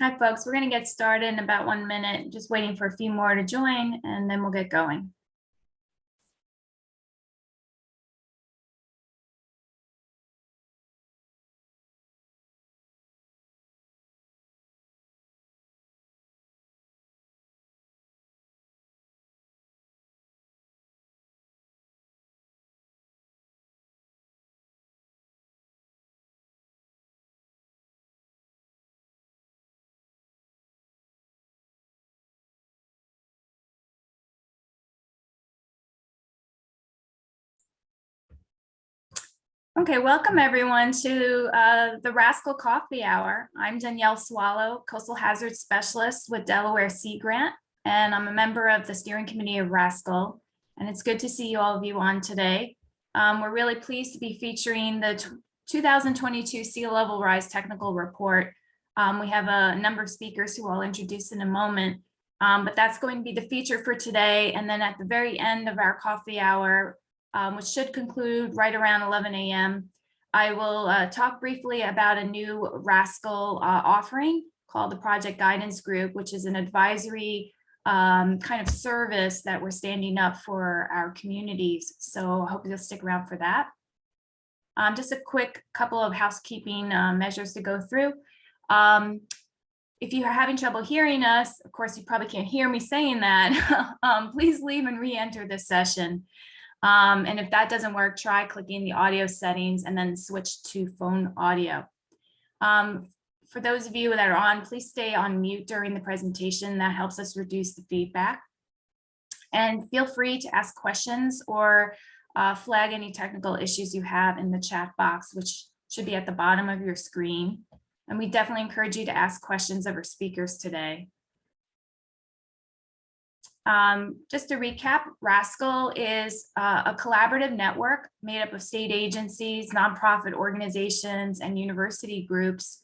Hi, folks. We're going to get started in about 1 minute, just waiting for a few more to join, and then we'll get going. Okay, welcome everyone to the RASCL Coffee Hour. I'm Danielle Swallow, Coastal Hazards Specialist with Delaware Sea Grant, and I'm a member of the steering committee of RASCL. And it's good to see all of you on today. We're really pleased to be featuring the 2022 Sea Level Rise Technical Report. We have a number of speakers who I'll introduce in a moment, but that's going to be the feature for today. And then at the very end of our coffee hour, which should conclude right around 11 a.m. I will talk briefly about a new RASCL offering called the Project Guidance Group, which is an advisory kind of service that we're standing up for our communities. So I hope you'll stick around for that. Just a quick couple of housekeeping measures to go through. If you are having trouble hearing us, of course, you probably can't hear me saying that, please leave and re-enter this session. And if that doesn't work, try clicking the audio settings and then switch to phone audio. For those of you that are on, please stay on mute during the presentation. That helps us reduce the feedback. And feel free to ask questions or flag any technical issues you have in the chat box, which should be at the bottom of your screen. And we definitely encourage you to ask questions of our speakers today. Just to recap, RASCL is a collaborative network made up of state agencies, nonprofit organizations, and university groups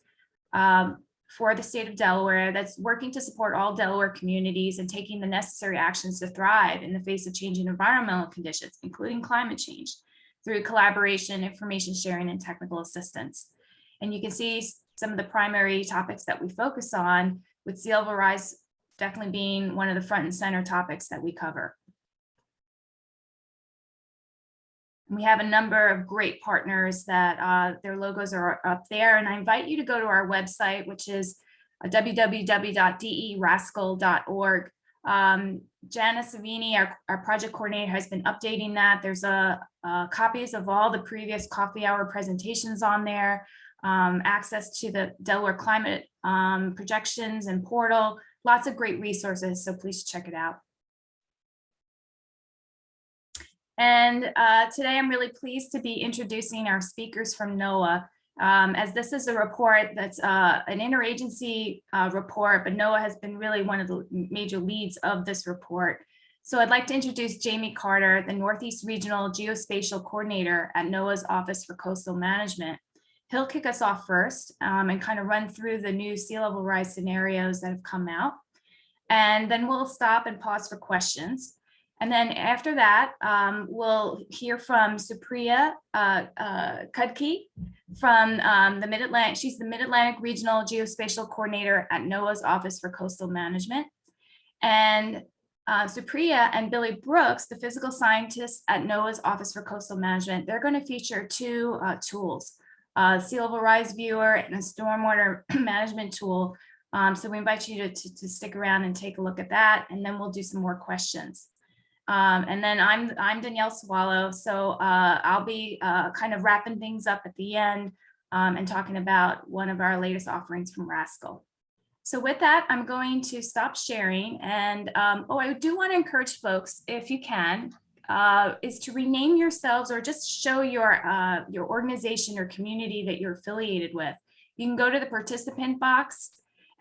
for the state of Delaware that's working to support all Delaware communities and taking the necessary actions to thrive in the face of changing environmental conditions, including climate change, through collaboration, information sharing, and technical assistance. And you can see some of the primary topics that we focus on, with sea level rise definitely being one of the front and center topics that we cover. We have a number of great partners that their logos are up there, and I invite you to go to our website, which is www.derascal.org. Janice Savini, our project coordinator, has been updating that. There's copies of all the previous coffee hour presentations on there, access to the Delaware climate projections and portal. Lots of great resources, so please check it out. And today I'm really pleased to be introducing our speakers from NOAA, as this is a report that's an interagency report, but NOAA has been really one of the major leads of this report. So I'd like to introduce Jamie Carter, the Northeast Regional Geospatial Coordinator at NOAA's Office for Coastal Management. He'll kick us off first and kind of run through the new sea level rise scenarios that have come out. And then we'll stop and pause for questions. And then after that, we'll hear from Supriya Khadke from the Mid-Atlantic. She's the Mid-Atlantic Regional Geospatial Coordinator at NOAA's Office for Coastal Management. And Supriya and Billy Brooks, the physical scientists at NOAA's Office for Coastal Management, they're going to feature two tools. Sea level rise viewer and a stormwater management tool. So we invite you to stick around and take a look at that, and then we'll do some more questions. And then I'm Danielle Swallow, so I'll be kind of wrapping things up at the end and talking about one of our latest offerings from RASCL. So with that, I'm going to stop sharing, and I do want to encourage folks, if you can, is to rename yourselves or just show your organization or community that you're affiliated with. You can go to the participant box,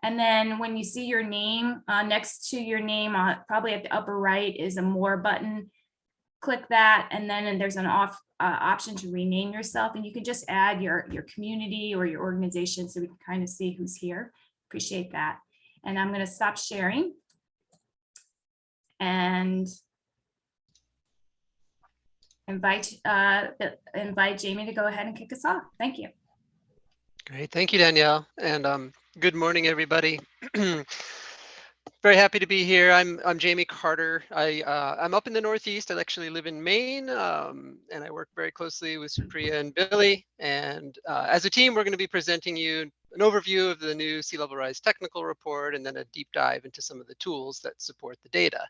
and then when you see your name, next to your name, probably at the upper right is a more button. Click that, and then there's an option to rename yourself, and you can just add your community or your organization so we can kind of see who's here. Appreciate that. And I'm going to stop sharing and invite Jamie to go ahead and kick us off. Thank you. Great, thank you, Danielle. And Good morning, everybody. Very happy to be here. I'm Jamie Carter. I'm up in the Northeast. I actually live in Maine, and I work very closely with Supriya and Billy. And as a team, we're going to be presenting you an overview of the new sea level rise technical report, and then a deep dive into some of the tools that support the data.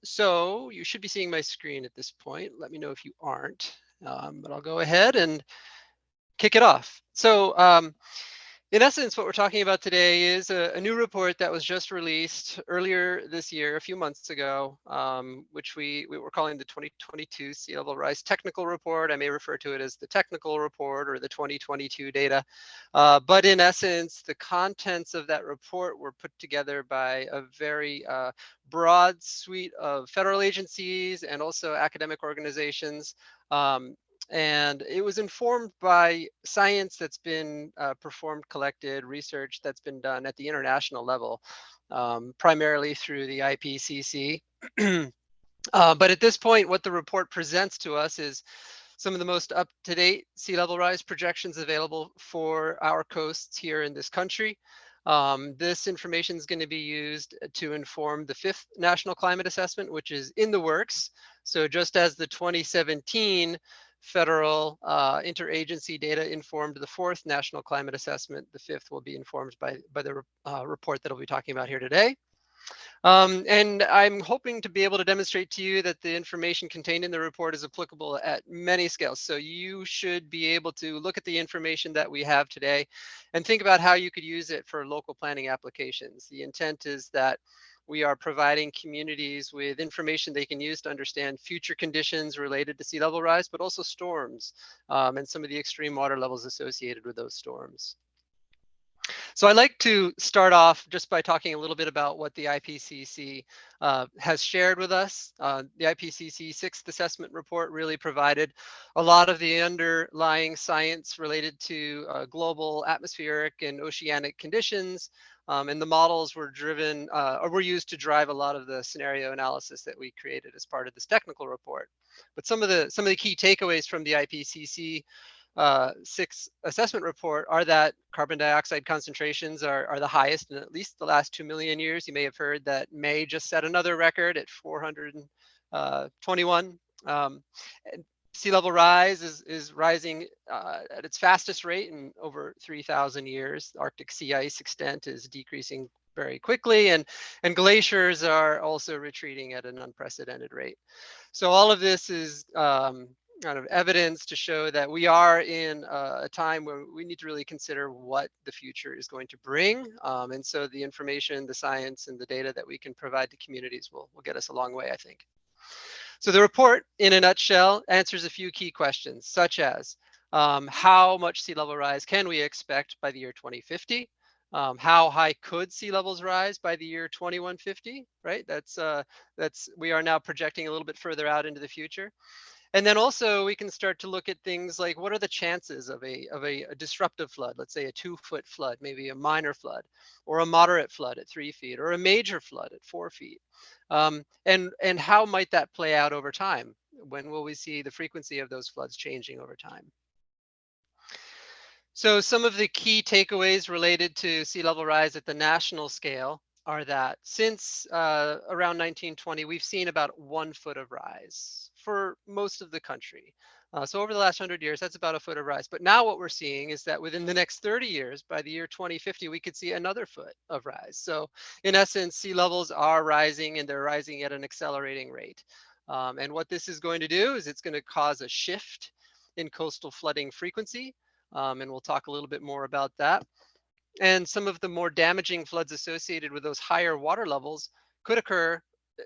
So you should be seeing my screen at this point. Let me know if you aren't, but I'll go ahead and kick it off. In essence, what we're talking about today is a new report that was just released earlier this year, a few months ago, which we were calling the 2022 Sea Level Rise Technical Report. I may refer to it as the technical report or the 2022 data. But in essence, the contents of that report were put together by a very broad suite of federal agencies and also academic organizations. And it was informed by science that's been performed, collected, research that's been done at the international level, primarily through the IPCC. But at this point, what the report presents to us is some of the most up-to-date sea level rise projections available for our coasts here in this country. This information is going to be used to inform the 5th National Climate Assessment, which is in the works. So just as the 2017 federal interagency data informed the 4th National Climate Assessment, the 5th will be informed by the report that I'll be talking about here today. And I'm hoping to be able to demonstrate to you that the information contained in the report is applicable at many scales. So you should be able to look at the information that we have today and think about how you could use it for local planning applications. The intent is that we are providing communities with information they can use to understand future conditions related to sea level rise, but also storms and some of the extreme water levels associated with those storms. So I'd like to start off just by talking a little bit about what the IPCC has shared with us. The IPCC 6th assessment report really provided a lot of the underlying science related to global atmospheric and oceanic conditions. And the models were driven or were used to drive a lot of the scenario analysis that we created as part of this technical report. But some of the key takeaways from the IPCC 6th assessment report are that carbon dioxide concentrations are the highest in at least the last 2 million years. You may have heard that May just set another record at 421. Sea level rise is rising at its fastest rate in over 3,000 years. The Arctic sea ice extent is decreasing very quickly, and glaciers are also retreating at an unprecedented rate. So all of this is kind of evidence to show that we are in a time where we need to really consider what the future is going to bring. And so the information, the science, and the data that we can provide to communities will get us a long way, I think. So the report, in a nutshell, answers a few key questions, such as how much sea level rise can we expect by the year 2050? How high could sea levels rise by the year 2150? Right, that's we are now projecting a little bit further out into the future. And then also we can start to look at things like what are the chances of a disruptive flood, let's say a 2-foot flood, maybe a minor flood, or a moderate flood at 3 feet, or a major flood at 4 feet. And how might that play out over time? When will we see the frequency of those floods changing over time? So some of the key takeaways related to sea level rise at the national scale are that since around 1920, we've seen about 1 foot of rise for most of the country. So over the last 100 years, that's about a foot of rise. But now what we're seeing is that within the next 30 years, by the year 2050, we could see another foot of rise. So in essence, sea levels are rising, and they're rising at an accelerating rate. And what this is going to do is it's going to cause a shift in coastal flooding frequency. And we'll talk a little bit more about that. And some of the more damaging floods associated with those higher water levels could occur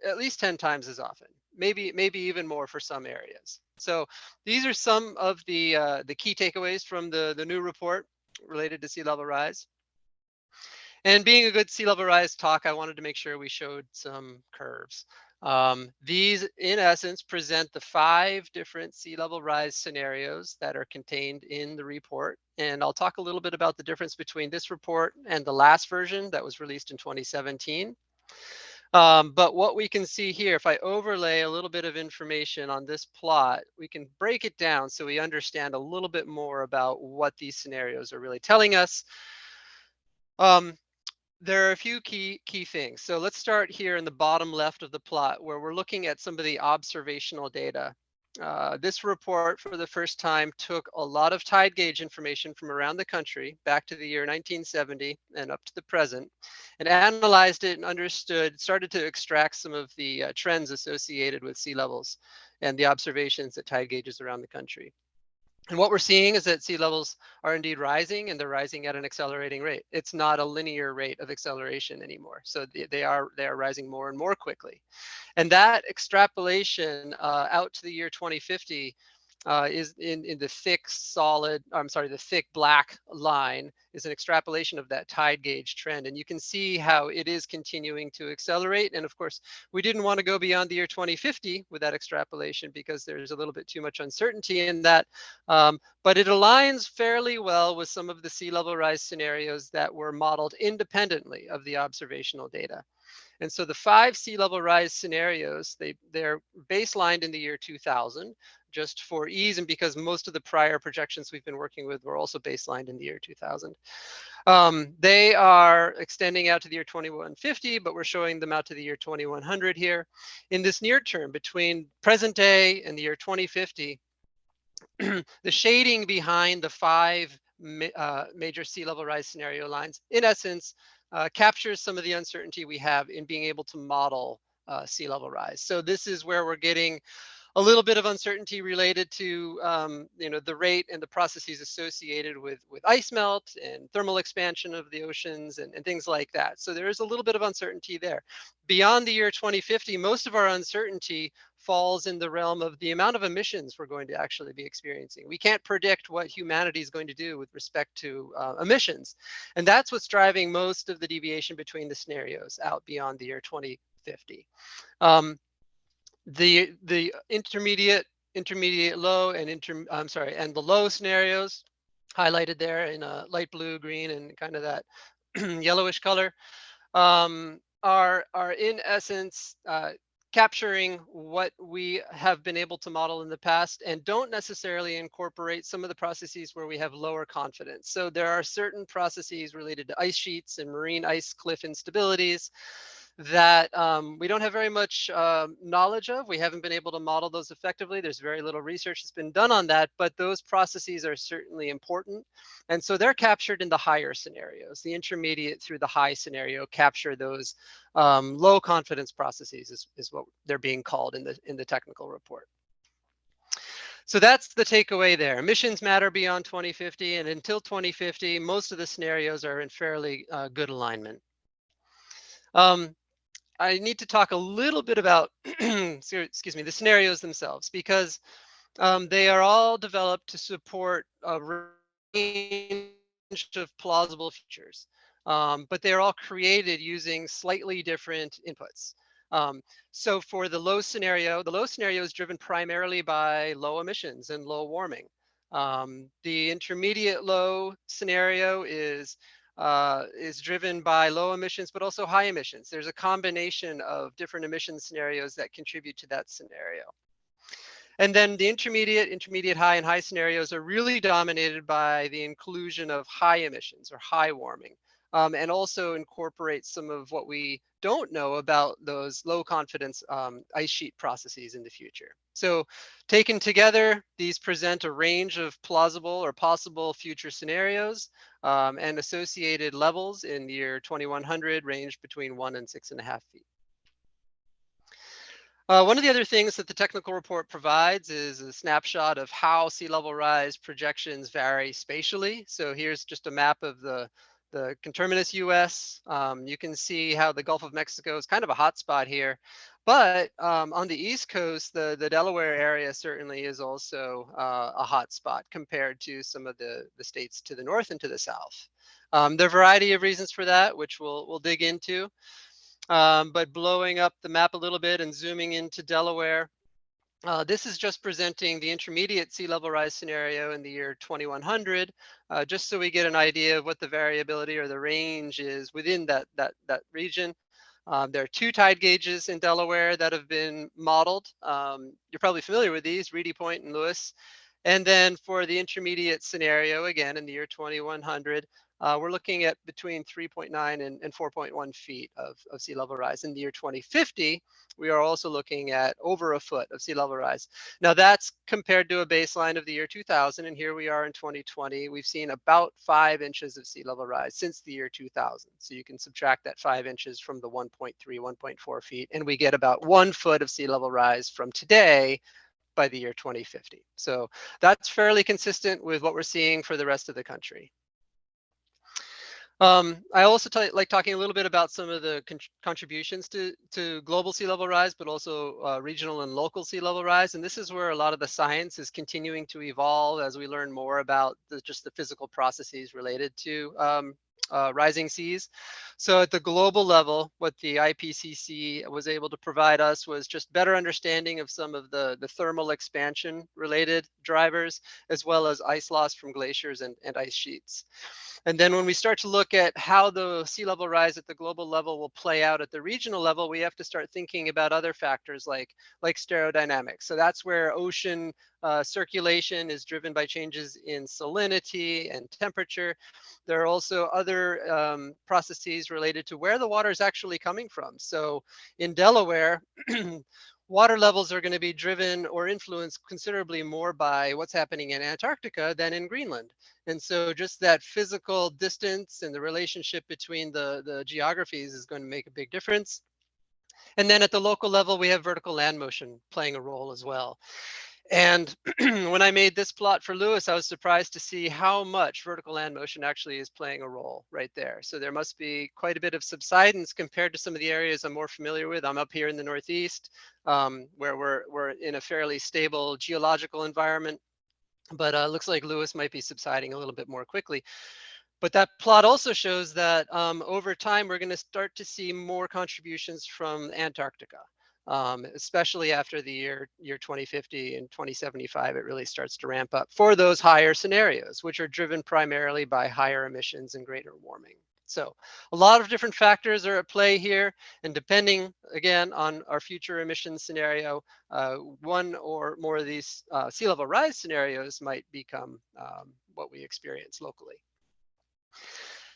at least 10 times as often, maybe even more for some areas. So these are some of the key takeaways from the new report related to sea level rise. And being a good sea level rise talk, I wanted to make sure we showed some curves. These, in essence, present the 5 different sea level rise scenarios that are contained in the report. And I'll talk a little bit about the difference between this report and the last version that was released in 2017. But what we can see here, if I overlay a little bit of information on this plot, we can break it down so we understand a little bit more about what these scenarios are really telling us. There are a few key things. So let's start here in the bottom left of the plot where we're looking at some of the observational data. This report for the first time took a lot of tide gauge information from around the country back to the year 1970 and up to the present, and analyzed it and started to extract some of the trends associated with sea levels and the observations at tide gauges around the country. And what we're seeing is that sea levels are indeed rising, and they're rising at an accelerating rate. It's not a linear rate of acceleration anymore. So they are rising more and more quickly. And that extrapolation out to the year 2050 is in the the thick black line is an extrapolation of that tide gauge trend. And you can see how it is continuing to accelerate. And of course, we didn't want to go beyond the year 2050 with that extrapolation because there's a little bit too much uncertainty in that. But it aligns fairly well with some of the sea level rise scenarios that were modeled independently of the observational data. And so the 5 sea level rise scenarios, they're baselined in the year 2000, just for ease and because most of the prior projections we've been working with were also baselined in the year 2000. They are extending out to the year 2150, but we're showing them out to the year 2100 here. In this near term, between present day and the year 2050, the shading behind the 5 major sea level rise scenario lines, in essence, captures some of the uncertainty we have in being able to model sea level rise. So this is where we're getting a little bit of uncertainty related to the rate and the processes associated with ice melt and thermal expansion of the oceans and things like that. So there is a little bit of uncertainty there. Beyond the year 2050, most of our uncertainty falls in the realm of the amount of emissions we're going to actually be experiencing. We can't predict what humanity is going to do with respect to emissions. And that's what's driving most of the deviation between the scenarios out beyond the year 2050. The intermediate low and and the low scenarios highlighted there in a light blue, green, and kind of that yellowish color are in essence capturing what we have been able to model in the past and don't necessarily incorporate some of the processes where we have lower confidence. So there are certain processes related to ice sheets and marine ice cliff instabilities that we don't have very much knowledge of. We haven't been able to model those effectively. There's very little research that's been done on that, but those processes are certainly important. And so they're captured in the higher scenarios. The intermediate through the high scenario capture those low confidence processes is what they're being called in the technical report. So that's the takeaway there. Emissions matter beyond 2050, and until 2050, most of the scenarios are in fairly good alignment. I need to talk a little bit about, excuse me, the scenarios themselves, because they are all developed to support a range of plausible futures, but they're all created using slightly different inputs. So for the low scenario is driven primarily by low emissions and low warming. The intermediate low scenario is driven by low emissions, but also high emissions. There's a combination of different emission scenarios that contribute to that scenario. And then the intermediate high, and high scenarios are really dominated by the inclusion of high emissions or high warming, and also incorporate some of what we don't know about those low confidence ice sheet processes in the future. So taken together, these present a range of plausible or possible future scenarios, and associated levels in the year 2100 range between 1 and 6.5 feet. One of the other things that the technical report provides is a snapshot of how sea level rise projections vary spatially. So here's just a map of the conterminous US. You can see how the Gulf of Mexico is kind of a hot spot here. But on the East Coast, the Delaware area certainly is also a hot spot compared to some of the states to the north and to the south. There are a variety of reasons for that, which we'll dig into. But blowing up the map a little bit and zooming into Delaware, this is just presenting the intermediate sea level rise scenario in the year 2100, just so we get an idea of what the variability or the range is within that region. There are 2 tide gauges in Delaware that have been modeled. You're probably familiar with these, Reedy Point and Lewes. And then for the intermediate scenario, again, in the year 2100, we're looking at between 3.9 and 4.1 feet of sea level rise. In the year 2050, we are also looking at over a foot of sea level rise. Now that's compared to a baseline of the year 2000, and here we are in 2020. We've seen about 5 inches of sea level rise since the year 2000. So you can subtract that 5 inches from the 1.3, 1.4 feet, and we get about 1 foot of sea level rise from today by the year 2050. So that's fairly consistent with what we're seeing for the rest of the country. I also like talking a little bit about some of the contributions to global sea level rise, but also regional and local sea level rise. And this is where a lot of the science is continuing to evolve as we learn more about just the physical processes related to rising seas. So at the global level, what the IPCC was able to provide us was just better understanding of some of the thermal expansion related drivers, as well as ice loss from glaciers and ice sheets. And then when we start to look at how the sea level rise at the global level will play out at the regional level, we have to start thinking about other factors like stereodynamics. So that's where ocean circulation is driven by changes in salinity and temperature. There are also other processes related to where the water is actually coming from. So in Delaware, water levels are going to be driven or influenced considerably more by what's happening in Antarctica than in Greenland. And so just that physical distance and the relationship between the geographies is going to make a big difference. And then at the local level, we have vertical land motion playing a role as well. And when I made this plot for Lewes, I was surprised to see how much vertical land motion actually is playing a role right there. So there must be quite a bit of subsidence compared to some of the areas I'm more familiar with. I'm up here in the Northeast, where we're in a fairly stable geological environment, but looks like Lewes might be subsiding a little bit more quickly. But that plot also shows that over time, we're going to start to see more contributions from Antarctica. Especially after the year 2050 and 2075, it really starts to ramp up for those higher scenarios, which are driven primarily by higher emissions and greater warming. So a lot of different factors are at play here, and depending, again, on our future emissions scenario, one or more of these sea level rise scenarios might become what we experience locally.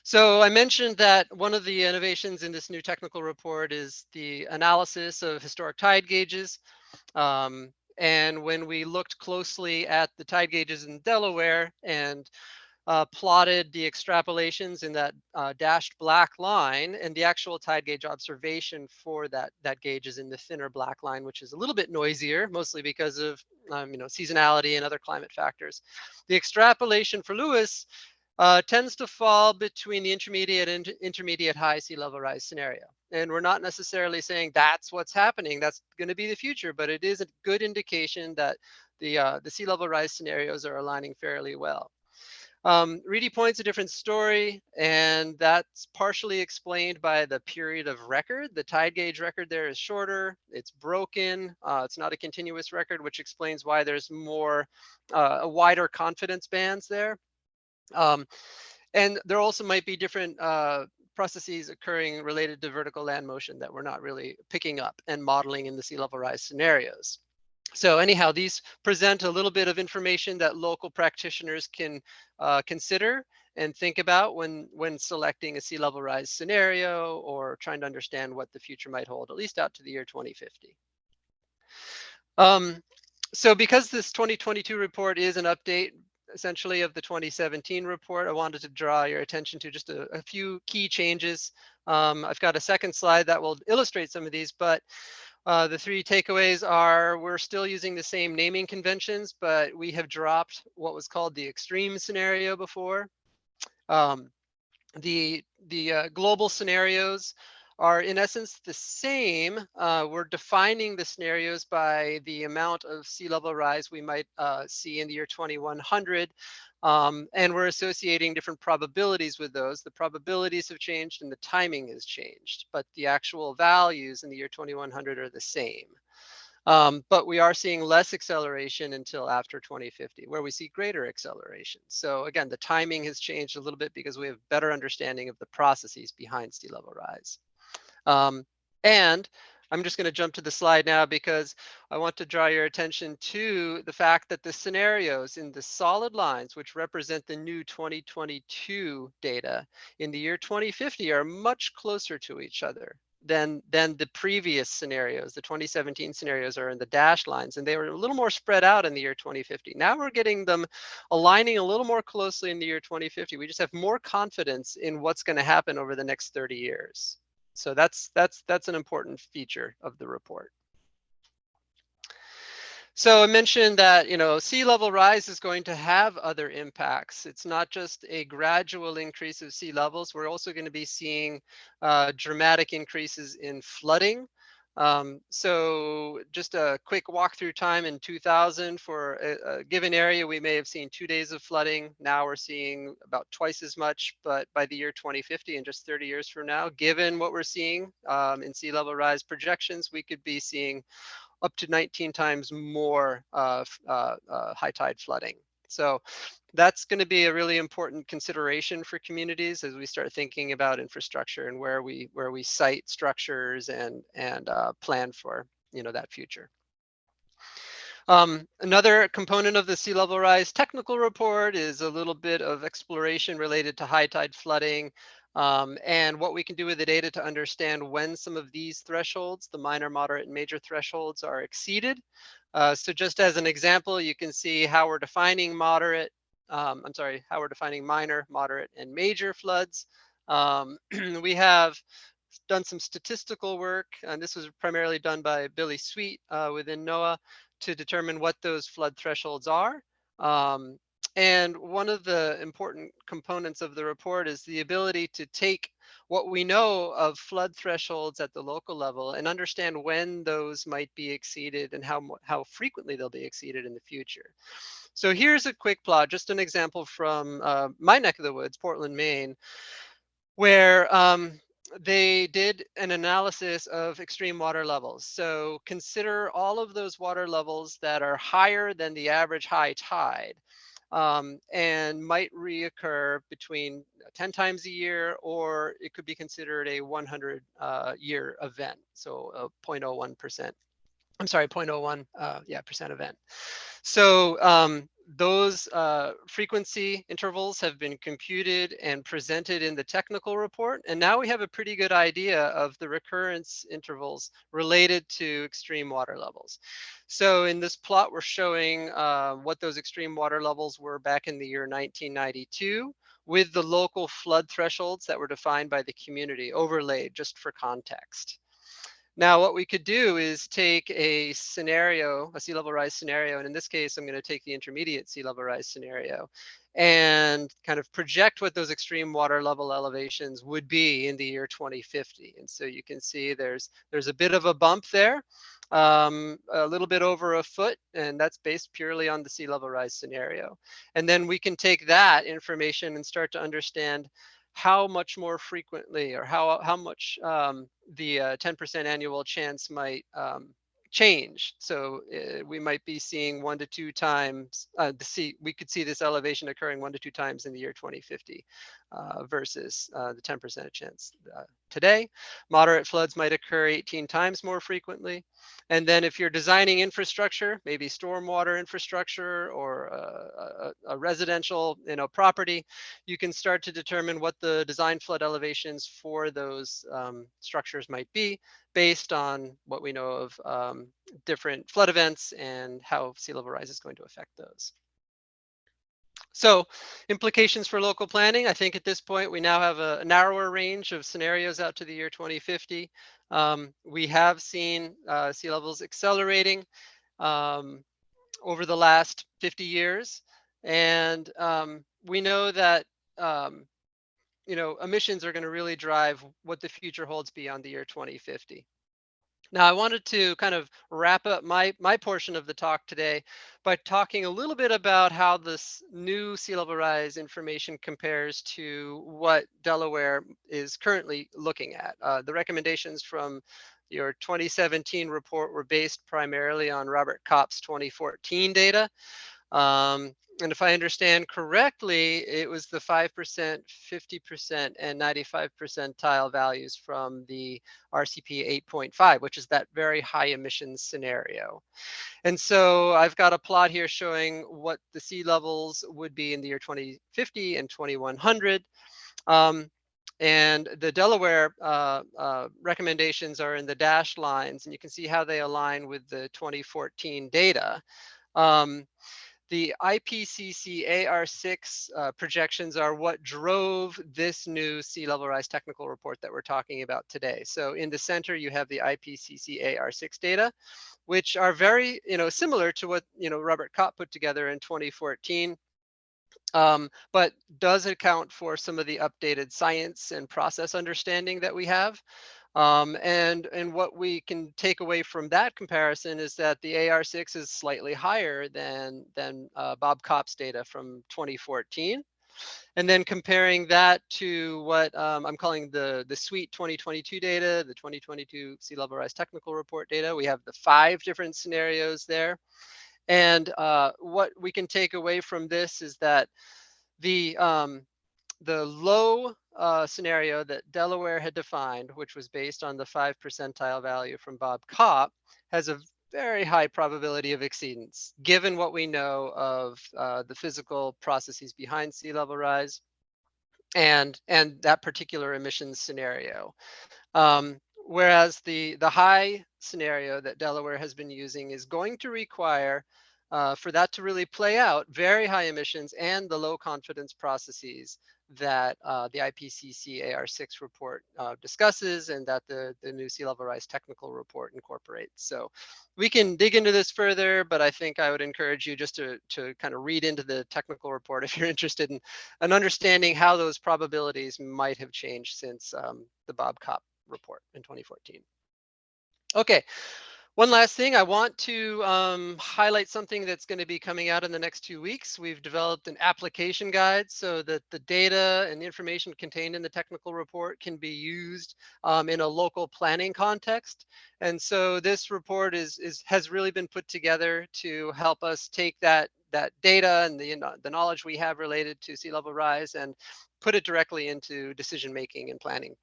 So I mentioned that one of the innovations in this new technical report is the analysis of historic tide gauges. And when we looked closely at the tide gauges in Delaware and plotted the extrapolations in that dashed black line, and the actual tide gauge observation for that gauge is in the thinner black line, which is a little bit noisier, mostly because of seasonality and other climate factors. The extrapolation for Lewes tends to fall between the intermediate and intermediate high sea level rise scenario. And we're not necessarily saying that's what's happening, that's going to be the future, but it is a good indication that the sea level rise scenarios are aligning fairly well. Reedy Point's a different story, and that's partially explained by the period of record. The tide gauge record there is shorter, it's broken, it's not a continuous record, which explains why there's more, a wider confidence bands there. And there also might be different processes occurring related to vertical land motion that we're not really picking up and modeling in the sea level rise scenarios. So anyhow, these present a little bit of information that local practitioners can consider and think about when selecting a sea level rise scenario or trying to understand what the future might hold, at least out to the year 2050. So because this 2022 report is an update essentially of the 2017 report, I wanted to draw your attention to just a few key changes. I've got a second slide that will illustrate some of these, but the three takeaways are we're still using the same naming conventions, but we have dropped what was called the extreme scenario before. The global scenarios are in essence the same. We're defining the scenarios by the amount of sea level rise we might see in the year 2100. And we're associating different probabilities with those. The probabilities have changed and the timing has changed, but the actual values in the year 2100 are the same. But we are seeing less acceleration until after 2050, where we see greater acceleration. So again, the timing has changed a little bit because we have better understanding of the processes behind sea level rise. And I'm just going to jump to the slide now because I want to draw your attention to the fact that the scenarios in the solid lines, which represent the new 2022 data in the year 2050, are much closer to each other than the previous scenarios. The 2017 scenarios are in the dashed lines, and they were a little more spread out in the year 2050. Now we're getting them aligning a little more closely in the year 2050. We just have more confidence in what's going to happen over the next 30 years. So that's an important feature of the report. So I mentioned that, sea level rise is going to have other impacts. It's not just a gradual increase of sea levels. We're also going to be seeing dramatic increases in flooding. So just a quick walk through time in 2000 for a given area, we may have seen 2 days of flooding. Now we're seeing about twice as much, but by the year 2050, and just 30 years from now, given what we're seeing in sea level rise projections, we could be seeing up to 19 times more high tide flooding. So that's going to be a really important consideration for communities as we start thinking about infrastructure and where we site structures and plan for that future. Another component of the sea level rise technical report is a little bit of exploration related to high tide flooding and what we can do with the data to understand when some of these thresholds, the minor, moderate, and major thresholds, are exceeded. So just as an example, you can see how we're defining how we're defining minor, moderate, and major floods. We have done some statistical work, and this was primarily done by Billy Sweet within NOAA to determine what those flood thresholds are. And one of the important components of the report is the ability to take what we know of flood thresholds at the local level and understand when those might be exceeded and how frequently they'll be exceeded in the future. So here's a quick plot, just an example from my neck of the woods, Portland, Maine, where they did an analysis of extreme water levels. So consider all of those water levels that are higher than the average high tide and might reoccur between 10 times a year, or it could be considered a 100 year event. So 0.01%. I'm sorry, 0.01 percent event. So those frequency intervals have been computed and presented in the technical report. And now we have a pretty good idea of the recurrence intervals related to extreme water levels. So in this plot, we're showing what those extreme water levels were back in the year 1992 with the local flood thresholds that were defined by the community overlaid just for context. Now, what we could do is take a scenario, a sea level rise scenario, and in this case, I'm going to take the intermediate sea level rise scenario and kind of project what those extreme water level elevations would be in the year 2050. And so you can see there's a bit of a bump there, a little bit over a foot, and that's based purely on the sea level rise scenario. And then we can take that information and start to understand how much more frequently, or how much the 10% annual chance might change. So we might be seeing 1 to 2 times we could see this elevation occurring 1 to 2 times in the year 2050 versus the 10% chance today. Moderate floods might occur 18 times more frequently. And then if you're designing infrastructure, maybe stormwater infrastructure or a residential property, you can start to determine what the design flood elevations for those structures might be based on what we know of different flood events and how sea level rise is going to affect those. So implications for local planning, I think at this point we now have a narrower range of scenarios out to the year 2050. We have seen sea levels accelerating over the last 50 years. And we know that emissions are going to really drive what the future holds beyond the year 2050. Now, I wanted to kind of wrap up my portion of the talk today by talking a little bit about how this new sea level rise information compares to what Delaware is currently looking at. The recommendations from your 2017 report were based primarily on Robert Kopp's 2014 data. And if I understand correctly, it was the 5%, 50%, and 95 percentile values from the RCP 8.5, which is that very high emissions scenario. And so I've got a plot here showing what the sea levels would be in the year 2050 and 2100. And the Delaware recommendations are in the dashed lines, and you can see how they align with the 2014 data. The IPCC AR6 projections are what drove this new sea level rise technical report that we're talking about today. So in the center, you have the IPCC AR6 data, which are very, similar to what, Robert Kopp put together in 2014. But does account for some of the updated science and process understanding that we have. And what we can take away from that comparison is that the AR6 is slightly higher than Bob Kopp's data from 2014. And then comparing that to what I'm calling the suite 2022 data, the 2022 sea level rise technical report data, we have the 5 different scenarios there. And what we can take away from this is that the low scenario that Delaware had defined, which was based on the 5 percentile value from Bob Kopp, has a very high probability of exceedance, given what we know of the physical processes behind sea level rise and that particular emissions scenario. Whereas the high scenario that Delaware has been using is going to require for that to really play out, very high emissions and the low confidence processes that the IPCC AR6 report discusses, and that the new sea level rise technical report incorporates. So we can dig into this further, but I think I would encourage you just to kind of read into the technical report if you're interested in understanding how those probabilities might have changed since the Bob Kopp report in 2014. Okay. One last thing, I want to highlight something that's going to be coming out in the next 2 weeks. We've developed an application guide so that the data and information contained in the technical report can be used in a local planning context. And so this report has really been put together to help us take that data and the knowledge we have related to sea level rise and put it directly into decision making and planning.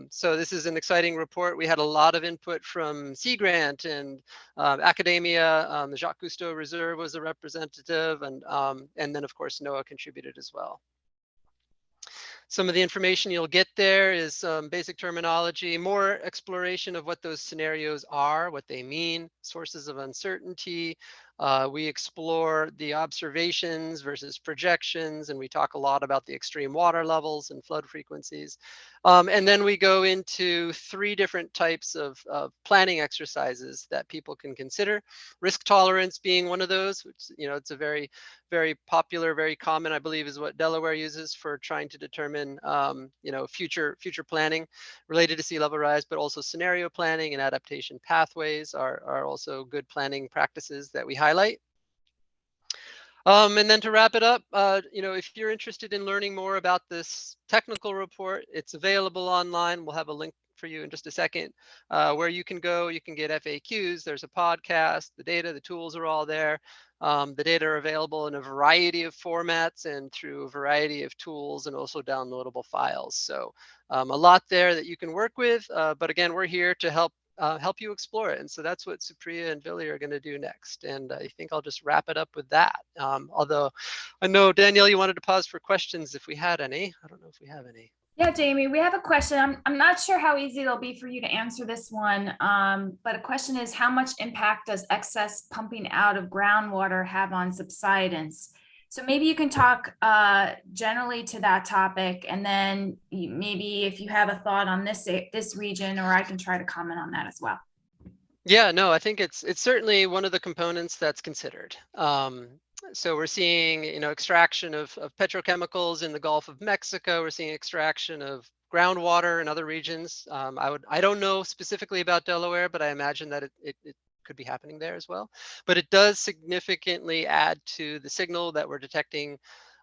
So this is an exciting report. We had a lot of input from Sea Grant and academia. The Jacques Cousteau Reserve was a representative, and then of course NOAA contributed as well. Some of the information you'll get there is some basic terminology, more exploration of what those scenarios are, what they mean, sources of uncertainty. We explore the observations versus projections, and we talk a lot about the extreme water levels and flood frequencies. And then we go into 3 different types of planning exercises that people can consider. Risk tolerance being one of those, which, it's a very, very popular, very common, I believe, is what Delaware uses for trying to determine, future planning related to sea level rise, but also scenario planning and adaptation pathways are also good planning practices that we highlight. And then to wrap it up, if you're interested in learning more about this technical report, it's available online. We'll have a link for you in just a second where you can go. You can get FAQs. There's a podcast. The data, the tools are all there. The data are available in a variety of formats and through a variety of tools, and also downloadable files. So a lot there that you can work with. But again, we're here to help you explore it. And so that's what Supriya and Billy are going to do next. And I think I'll just wrap it up with that. Although I know, Danielle, you wanted to pause for questions if we had any. I don't know if we have any. Yeah, Jamie, we have a question. I'm not sure how easy it'll be for you to answer this one, but a question is, how much impact does excess pumping out of groundwater have on subsidence? So maybe you can talk generally to that topic, and then maybe if you have a thought on this region, or I can try to comment on that as well. Yeah, no, I think it's certainly one of the components that's considered. So we're seeing, extraction of petrochemicals in the Gulf of Mexico. We're seeing extraction of groundwater in other regions. I don't know specifically about Delaware, but I imagine that it could be happening there as well. But it does significantly add to the signal that we're detecting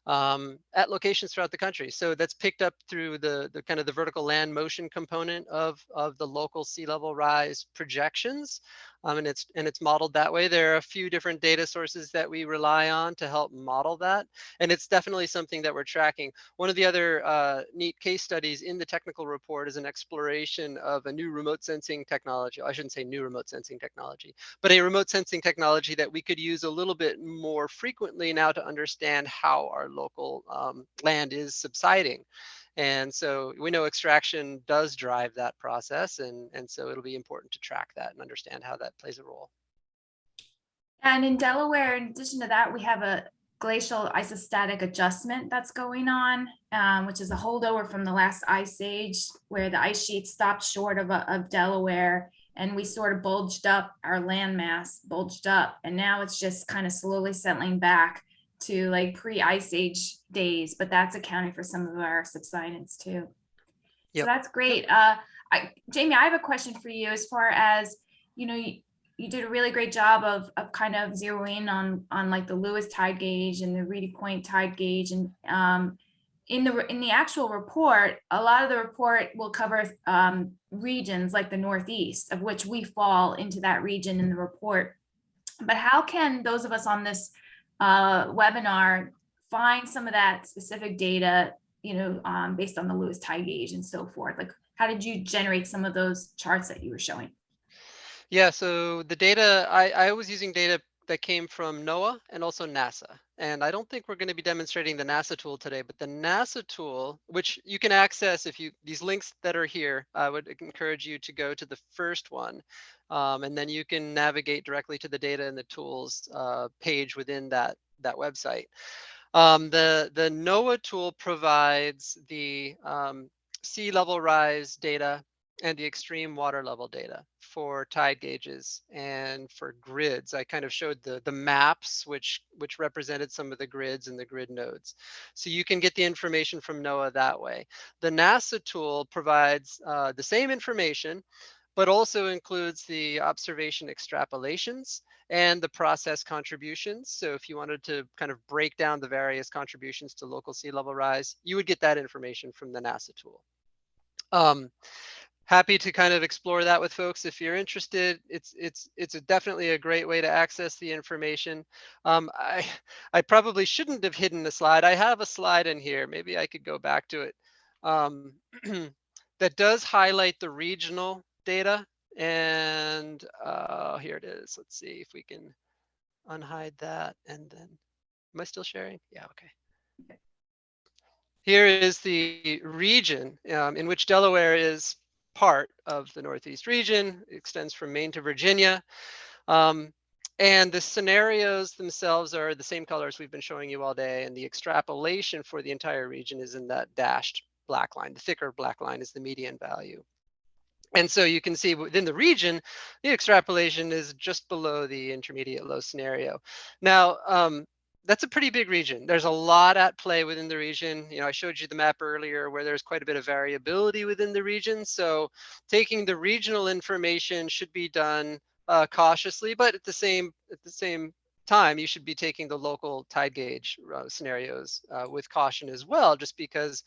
at locations throughout the country. So that's picked up through the kind of the vertical land motion component of the local sea level rise projections. and it's modeled that way. There are a few different data sources that we rely on to help model that, and it's definitely something that we're tracking. One of the other neat case studies in the technical report is an exploration of a new remote sensing technology. I shouldn't say new remote sensing technology, but a remote sensing technology that we could use a little bit more frequently now to understand how our local land is subsiding. And so we know extraction does drive that process, and so it'll be important to track that and understand how that plays a role. And in Delaware, in addition to that, we have a glacial isostatic adjustment that's going on, which is a holdover from the last ice age, where the ice sheet stopped short of Delaware, and we sort of bulged up, our landmass bulged up, and now it's just kind of slowly settling back to like pre-ice age days, but that's accounting for some of our subsidence too. So Yep. that's great. Jamie, I have a question for you as far as, you did a really great job of kind of zeroing on like the Lewes tide gauge and the Reedy Point tide gauge. And in the actual report, a lot of the report will cover regions like the Northeast, of which we fall into that region in the report. But how can those of us on this webinar find some of that specific data, based on the Lewes tide gauge and so forth? Like, how did you generate some of those charts that you were showing? Yeah, so the data, I was using data that came from NOAA and also NASA. And I don't think we're going to be demonstrating the NASA tool today, but the NASA tool, which you can access these links that are here, I would encourage you to go to the first one. And then you can navigate directly to the data and the tools page within that website. The NOAA tool provides the sea level rise data and the extreme water level data for tide gauges and for grids. I kind of showed the maps which represented some of the grids and the grid nodes. So you can get the information from NOAA that way. The NASA tool provides the same information, but also includes the observation extrapolations and the process contributions. So if you wanted to kind of break down the various contributions to local sea level rise, you would get that information from the NASA tool. Happy to kind of explore that with folks if you're interested. It's definitely a great way to access the information. I probably shouldn't have hidden the slide. I have a slide in here. Maybe I could go back to it. That does highlight the regional data. And here it is. Let's see if we can unhide that. And then, am I still sharing? Yeah, okay. Here is the region in which Delaware is part of the Northeast region. It extends from Maine to Virginia. And the scenarios themselves are the same colors we've been showing you all day. And the extrapolation for the entire region is in that dashed black line. The thicker black line is the median value. And so you can see within the region, the extrapolation is just below the intermediate low scenario. Now, that's a pretty big region. There's a lot at play within the region. I showed you the map earlier where there's quite a bit of variability within the region. So taking the regional information should be done cautiously, but at the same time, you should be taking the local tide gauge scenarios with caution as well, just because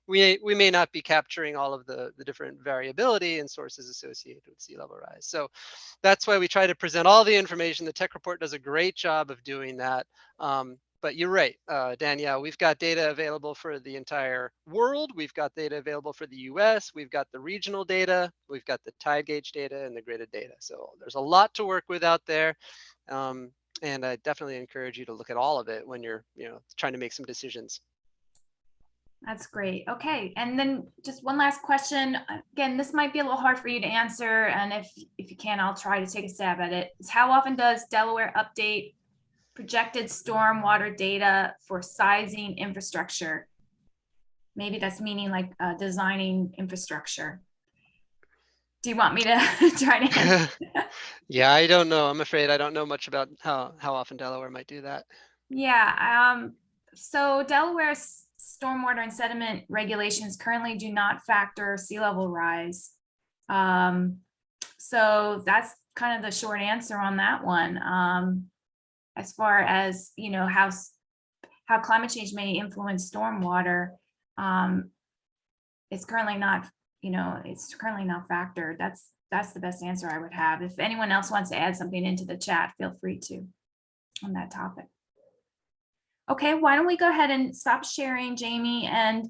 we may not be capturing all of the different variability and sources associated with sea level rise. So that's why we try to present all the information. The tech report does a great job of doing that. But you're right, Danielle, we've got data available for the entire world. We've got data available for the US. We've got the regional data. We've got the tide gauge data and the gridded data. So there's a lot to work with out there. And I definitely encourage you to look at all of it when you're trying to make some decisions. That's great. Okay, and then just one last question. Again, this might be a little hard for you to answer, and if you can, I'll try to take a stab at it. How often does Delaware update projected stormwater data for sizing infrastructure? Maybe that's meaning like designing infrastructure. Do you want me to try to answer? Yeah, I don't know. I'm afraid I don't know much about how often Delaware might do that. Yeah, so Delaware's stormwater and sediment regulations currently do not factor sea level rise. So that's kind of the short answer on that one. As far as, how climate change may influence stormwater, it's currently not, factored. That's that's the best answer I would have. If anyone else wants to add something into the chat, feel free to on that topic. Okay, why don't we go ahead and stop sharing, Jamie, and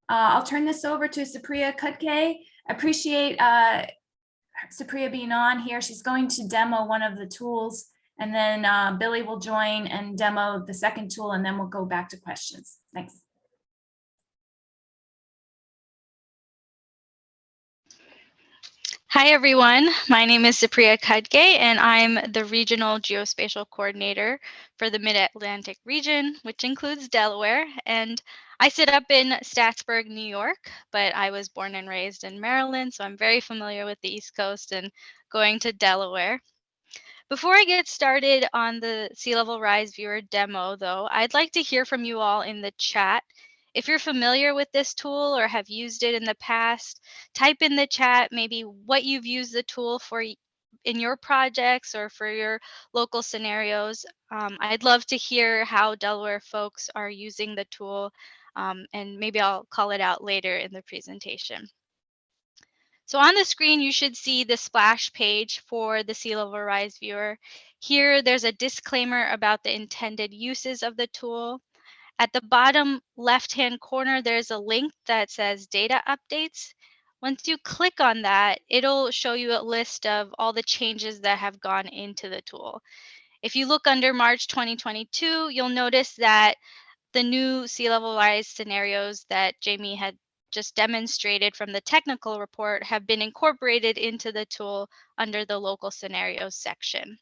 I'll turn this over to Supriya Khadke. Appreciate Supriya being on here. She's going to demo one of the tools, and then Billy will join and demo the second tool, and then we'll go back to questions. Thanks. Hi, everyone. My name is Supriya Khadke, and I'm the Regional Geospatial Coordinator for the Mid-Atlantic region, which includes Delaware. And I sit up in Statsburg, New York, but I was born and raised in Maryland, so I'm very familiar with the East Coast and going to Delaware. Before I get started on the Sea Level Rise Viewer demo, though, I'd like to hear from you all in the chat. If you're familiar with this tool or have used it in the past, type in the chat maybe what you've used the tool for in your projects or for your local scenarios. I'd love to hear how Delaware folks are using the tool, and maybe I'll call it out later in the presentation. So on the screen, you should see the splash page for the Sea Level Rise Viewer. Here, there's a disclaimer about the intended uses of the tool. At the bottom left-hand corner, there's a link that says Data Updates. Once you click on that, it'll show you a list of all the changes that have gone into the tool. If you look under March 2022, you'll notice that the new sea level rise scenarios that Jamie had just demonstrated from the technical report have been incorporated into the tool under the local scenarios section.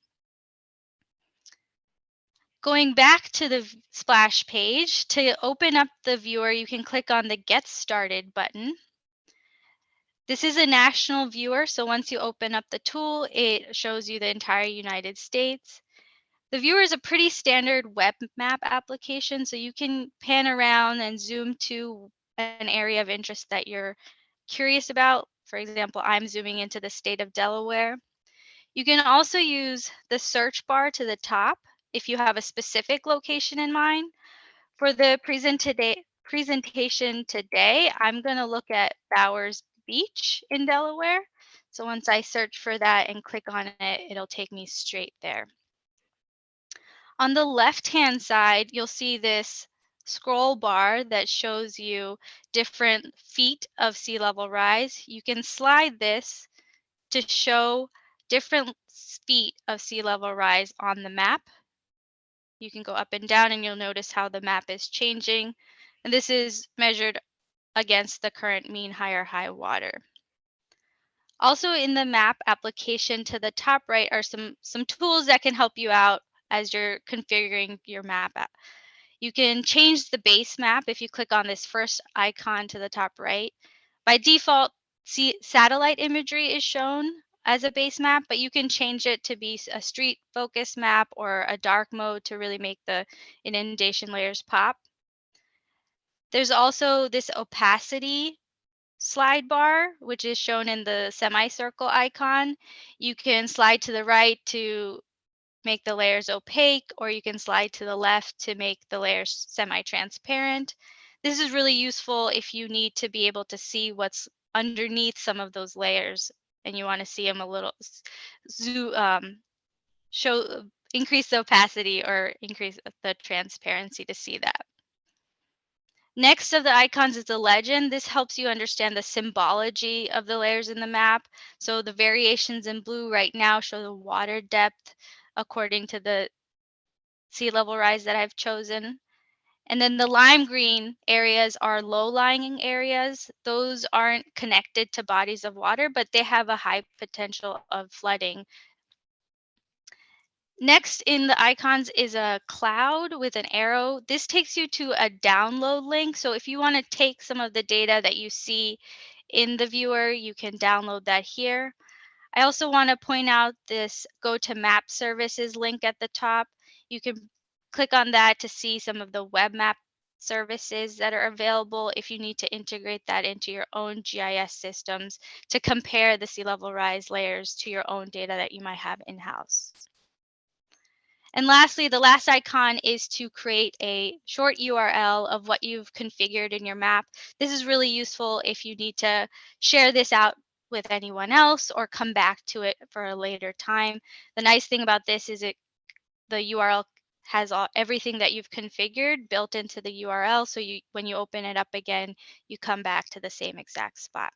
Going back to the splash page, to open up the viewer, you can click on the Get Started button. This is a national viewer, so once you open up the tool, it shows you the entire United States. The viewer is a pretty standard web map application, so you can pan around and zoom to an area of interest that you're curious about. For example, I'm zooming into the state of Delaware. You can also use the search bar to the top if you have a specific location in mind. For the presentation today, I'm going to look at Bowers Beach in Delaware. So once I search for that and click on it, it'll take me straight there. On the left-hand side, you'll see this scroll bar that shows you different feet of sea level rise. You can slide this to show different feet of sea level rise on the map. You can go up and down and you'll notice how the map is changing. And this is measured against the current mean high water. Also in the map application to the top right are some tools that can help you out as you're configuring your map app. You can change the base map if you click on this first icon to the top right. By default, satellite imagery is shown as a base map, but you can change it to be a street focus map or a dark mode to really make the inundation layers pop. There's also this opacity slide bar, which is shown in the semicircle icon. You can slide to the right to make the layers opaque, or you can slide to the left to make the layers semi-transparent. This is really useful if you need to be able to see what's underneath some of those layers and you want to see them a little, increase the opacity or increase the transparency to see that. Next of the icons is the legend. This helps you understand the symbology of the layers in the map. So the variations in blue right now show the water depth according to the sea level rise that I've chosen. And then the lime green areas are low-lying areas. Those aren't connected to bodies of water, but they have a high potential of flooding. Next in the icons is a cloud with an arrow. This takes you to a download link. So if you want to take some of the data that you see in the viewer, you can download that here. I also want to point out this Go to Map Services link at the top. You can click on that to see some of the web map services that are available if you need to integrate that into your own GIS systems to compare the sea level rise layers to your own data that you might have in-house. And lastly, the last icon is to create a short URL of what you've configured in your map. This is really useful if you need to share this out with anyone else or come back to it for a later time. The nice thing about this is the URL has everything that you've configured built into the URL. So when you open it up again, you come back to the same exact spot.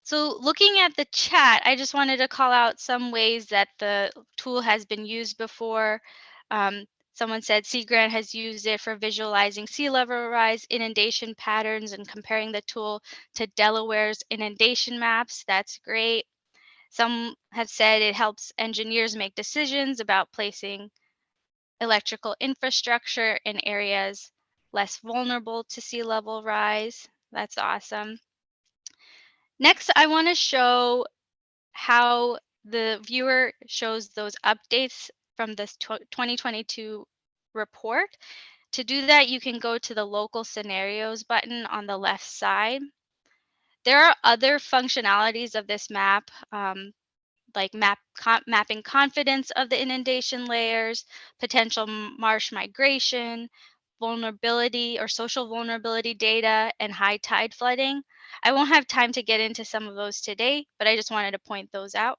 So looking at the chat, I just wanted to call out some ways that the tool has been used before. Someone said Sea Grant has used it for visualizing sea level rise inundation patterns and comparing the tool to Delaware's inundation maps. That's great. Some have said it helps engineers make decisions about placing electrical infrastructure in areas less vulnerable to sea level rise. That's awesome. Next, I want to show how the viewer shows those updates from this 2022 report. To do that, you can go to the local scenarios button on the left side. There are other functionalities of this map, like mapping confidence of the inundation layers, potential marsh migration, vulnerability or social vulnerability data, and high tide flooding. I won't have time to get into some of those today, but I just wanted to point those out.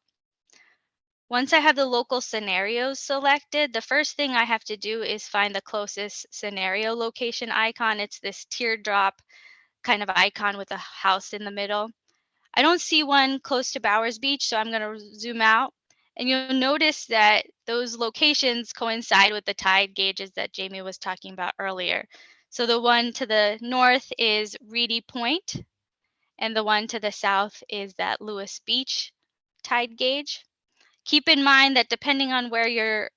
Once I have the local scenarios selected, the first thing I have to do is find the closest scenario location icon. It's this teardrop kind of icon with a house in the middle. I don't see one close to Bowers Beach, so I'm going to zoom out. And you'll notice that those locations coincide with the tide gauges that Jamie was talking about earlier. So the one to the north is Reedy Point, and the one to the south is that Lewes Beach tide gauge. Keep in mind that depending on where you're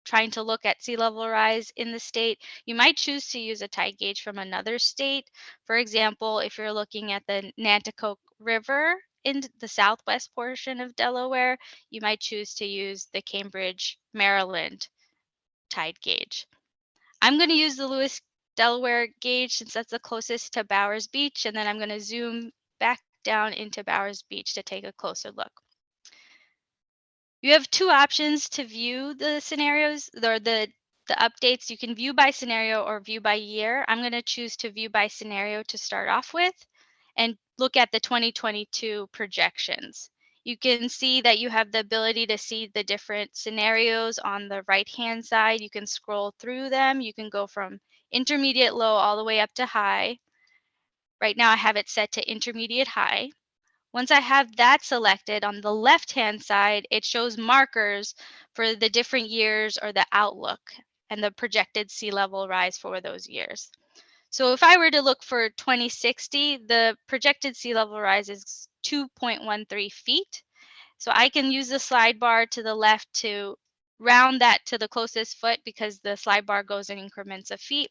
trying to look at sea level rise in the state, you might choose to use a tide gauge from another state. For example, if you're looking at the Nanticoke River in the southwest portion of Delaware, you might choose to use the Cambridge, Maryland tide gauge. I'm going to use the Lewes, Delaware gauge since that's the closest to Bowers Beach, and then I'm going to zoom back down into Bowers Beach to take a closer look. You have two options to view the scenarios or the updates. You can view by scenario or view by year. I'm going to choose to view by scenario to start off with and look at the 2022 projections. You can see that you have the ability to see the different scenarios on the right-hand side. You can scroll through them. You can go from intermediate low all the way up to high. Right now I have it set to intermediate high. Once I have that selected, on the left-hand side, it shows markers for the different years or the outlook and the projected sea level rise for those years. So if I were to look for 2060, the projected sea level rise is 2.13 feet. So I can use the slide bar to the left to round that to the closest foot because the slide bar goes in increments of feet.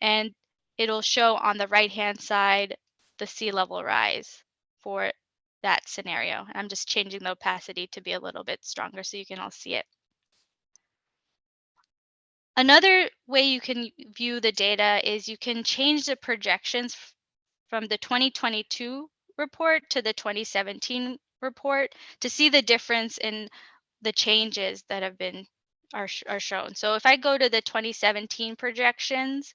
And it'll show on the right-hand side the sea level rise for that scenario. I'm just changing the opacity to be a little bit stronger so you can all see it. Another way you can view the data is you can change the projections from the 2022 report to the 2017 report to see the difference in the changes that have been are shown. So if I go to the 2017 projections,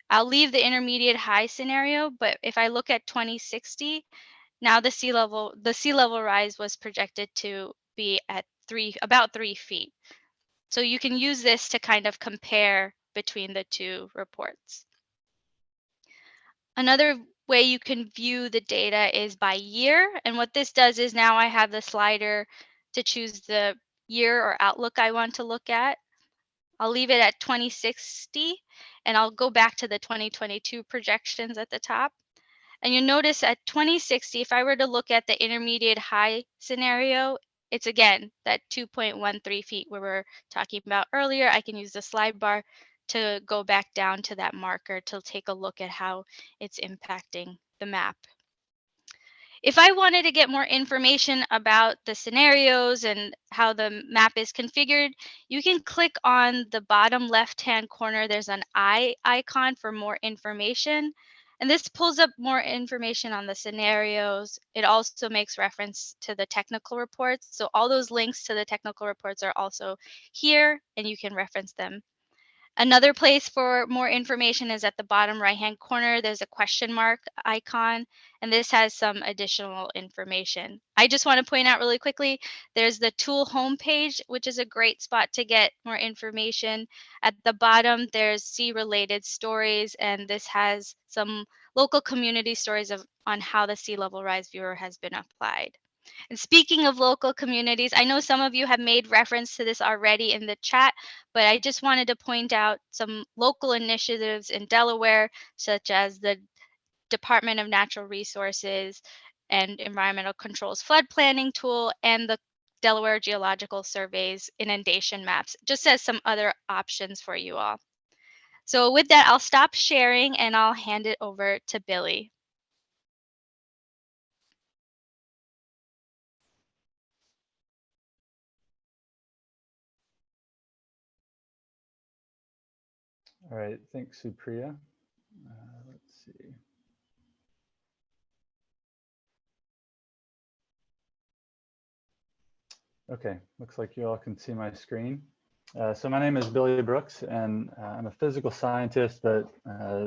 I'll leave the intermediate high scenario, but if I look at 2060, now the sea level rise was projected to be at about 3 feet. So you can use this to kind of compare between the two reports. Another way you can view the data is by year. And what this does is now I have the slider to choose the year or outlook I want to look at. I'll leave it at 2060 and I'll go back to the 2022 projections at the top. And you'll notice at 2060, if I were to look at the intermediate high scenario, it's again that 2.13 feet we were talking about earlier. I can use the slide bar to go back down to that marker to take a look at how it's impacting the map. If I wanted to get more information about the scenarios and how the map is configured, you can click on the bottom left-hand corner. There's an eye icon for more information. And this pulls up more information on the scenarios. It also makes reference to the technical reports. So all those links to the technical reports are also here and you can reference them. Another place for more information is at the bottom right-hand corner. There's a question mark icon, and this has some additional information. I just want to point out really quickly, there's the tool homepage, which is a great spot to get more information. At the bottom, there's sea-related stories, and this has some local community stories on how the sea level rise viewer has been applied. And speaking of local communities, I know some of you have made reference to this already in the chat, but I just wanted to point out some local initiatives in Delaware, such as the Department of Natural Resources and Environmental Control's flood planning tool and the Delaware Geological Survey's inundation maps, just as some other options for you all. So with that, I'll stop sharing and I'll hand it over to Billy. All right, thanks, Supriya. Let's see. Okay, looks like you all can see my screen. So my name is Billy Brooks, and I'm a physical scientist, but